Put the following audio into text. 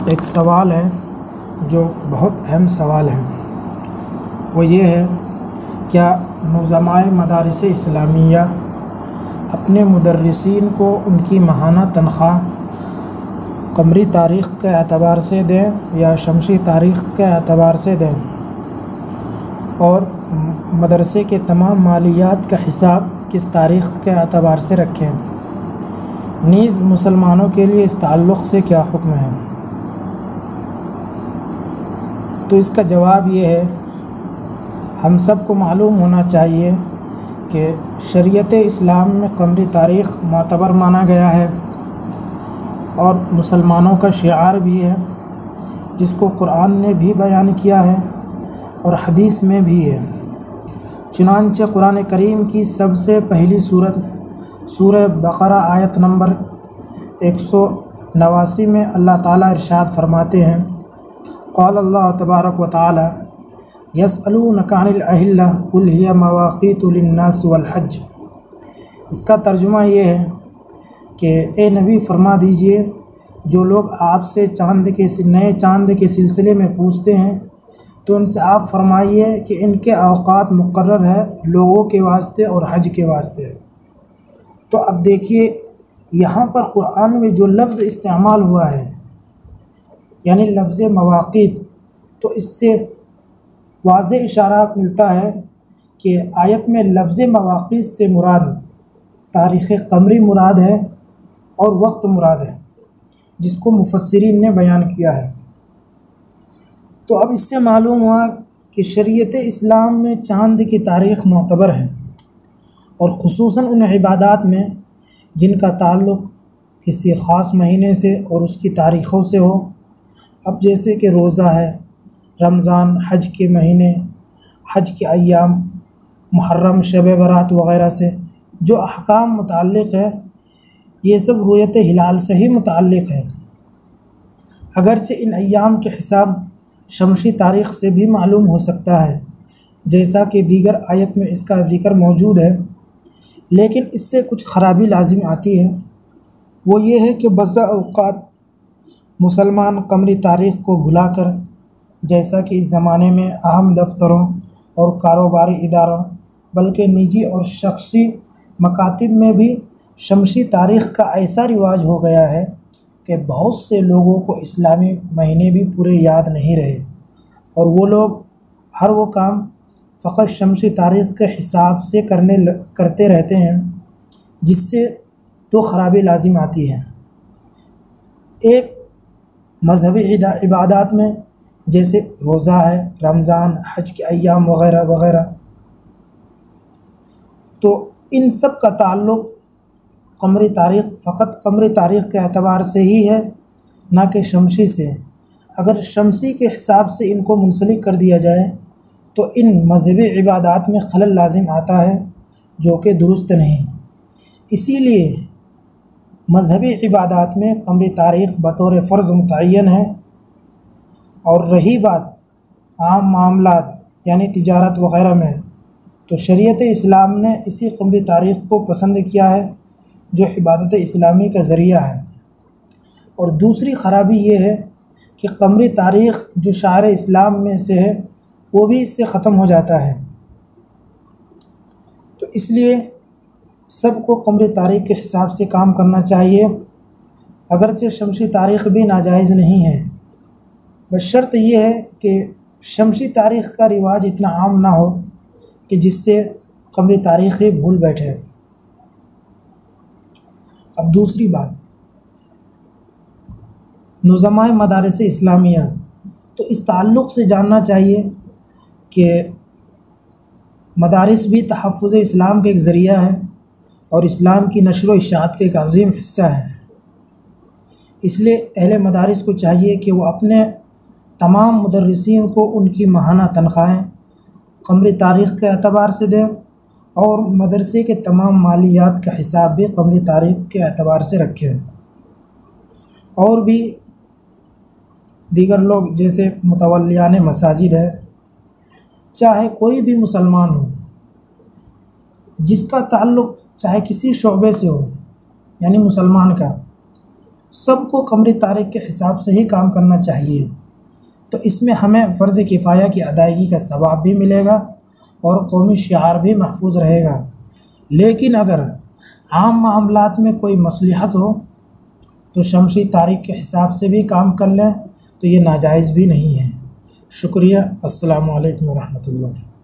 ایک سوال ہے جو بہت اہم سوال ہے، وہ یہ ہے کیا نظمائے مدارس اسلامیہ اپنے مدرسین کو ان کی ماہانہ تنخواہ قمری تاریخ کے اعتبار سے دیں یا شمسی تاریخ کے اعتبار سے دیں، اور مدرسے کے تمام مالیات کا حساب کس تاریخ کے اعتبار سے رکھیں؟ نیز مسلمانوں کے لیے اس تعلق سے کیا حکم ہے؟ تو اس کا جواب یہ ہے، ہم سب کو معلوم ہونا چاہیے کہ شریعت اسلام میں قمری تاریخ معتبر مانا گیا ہے اور مسلمانوں کا شعار بھی ہے، جس کو قرآن نے بھی بیان کیا ہے اور حدیث میں بھی ہے۔ چنانچہ قرآن کریم کی سب سے پہلی سورت سورہ بقرہ آیت نمبر 189 میں اللہ تعالیٰ ارشاد فرماتے ہیں، قال اللہ تبارک و تعالی یسألونک عن الأہلہ قل ہی مواقیت للناس والحج۔ اس کا ترجمہ یہ ہے کہ اے نبی فرما دیجئے، جو لوگ آپ سے نئے چاند کے سلسلے میں پوچھتے ہیں تو ان سے آپ فرمائیے کہ ان کے اوقات مقرر ہے لوگوں کے واسطے اور حج کے واسطے۔ تو اب دیکھیے یہاں پر قرآن میں جو لفظ استعمال ہوا ہے یعنی لفظ مواقیت، تو اس سے واضح اشارہ ملتا ہے کہ آیت میں لفظ مواقیت سے مراد تاریخ قمری مراد ہے اور وقت مراد ہے، جس کو مفسرین نے بیان کیا ہے۔ تو اب اس سے معلوم ہوا کہ شریعت اسلام میں چاند کی تاریخ معتبر ہے، اور خصوصاً ان عبادات میں جن کا تعلق کسی خاص مہینے سے اور اس کی تاریخوں سے ہو، اب جیسے کہ روزہ ہے، رمضان، حج کے مہینے، حج کے ایام، محرم، شب برات وغیرہ سے جو احکام متعلق ہے، یہ سب رؤیت ہلال سے ہی متعلق ہے۔ اگرچہ ان ایام کے حساب شمسی تاریخ سے بھی معلوم ہو سکتا ہے، جیسا کہ دیگر آیت میں اس کا ذکر موجود ہے، لیکن اس سے کچھ خرابی لازم آتی ہے۔ وہ یہ ہے کہ بعض اوقات مسلمان قمری تاریخ کو بھلا کر، جیسا کہ اس زمانے میں اہم دفتروں اور کاروباری اداروں بلکہ نجی اور شخصی مکاتب میں بھی شمسی تاریخ کا ایسا رواج ہو گیا ہے کہ بہت سے لوگوں کو اسلامی مہینے بھی پورے یاد نہیں رہے، اور وہ لوگ ہر وہ کام فقط شمسی تاریخ کے حساب سے کرتے رہتے ہیں، جس سے دو خرابی لازم آتی ہے۔ ایک مذہبی عبادات میں جیسے روزہ ہے، رمضان، حج کے ایام وغیرہ وغیرہ، تو ان سب کا تعلق فقط قمری تاریخ کے اعتبار سے ہی ہے، نہ کہ شمسی سے۔ اگر شمسی کے حساب سے ان کو منسلک کر دیا جائے تو ان مذہبی عبادات میں خلل لازم آتا ہے، جو کہ درست نہیں۔ اسی لیے مذہبی عبادات میں قمری تاریخ بطور فرض متعین ہے، اور رہی بات عام معاملات یعنی تجارت وغیرہ میں، تو شریعت اسلام نے اسی قمری تاریخ کو پسند کیا ہے جو عبادت اسلامی کا ذریعہ ہے۔ اور دوسری خرابی یہ ہے کہ قمری تاریخ جو شعائر اسلام میں سے ہے وہ بھی اس سے ختم ہو جاتا ہے۔ تو اس لیے سب کو قمری تاریخ کے حساب سے کام کرنا چاہیے، اگرچہ شمسی تاریخ بھی ناجائز نہیں ہے، بس شرط یہ ہے کہ شمسی تاریخ کا رواج اتنا عام نہ ہو کہ جس سے قمری تاریخ ہی بھول بیٹھے۔ اب دوسری بات، نظمائے مدارس اسلامیہ، تو اس تعلق سے جاننا چاہیے کہ مدارس بھی تحفظ اسلام کا ایک ذریعہ ہے اور اسلام کی نشر و اشاعت کا ایک عظیم حصہ ہے۔ اس لیے اہل مدارس کو چاہیے کہ وہ اپنے تمام مدرسین کو ان کی ماہانہ تنخواہیں قمری تاریخ کے اعتبار سے دیں، اور مدرسے کے تمام مالیات کا حساب بھی قمری تاریخ کے اعتبار سے رکھیں۔ اور بھی دیگر لوگ جیسے متولیان مساجد ہے، چاہے کوئی بھی مسلمان ہو، جس کا تعلق چاہے کسی شعبے سے ہو، یعنی مسلمان کا، سب کو قمری تاریخ کے حساب سے ہی کام کرنا چاہیے، تو اس میں ہمیں فرض کفایہ کی ادائیگی کا ثواب بھی ملے گا اور قومی شعار بھی محفوظ رہے گا۔ لیکن اگر عام معاملات میں کوئی مصلحت ہو تو شمسی تاریخ کے حساب سے بھی کام کر لیں، تو یہ ناجائز بھی نہیں ہے۔ شکریہ۔ السلام علیکم ورحمۃ اللہ۔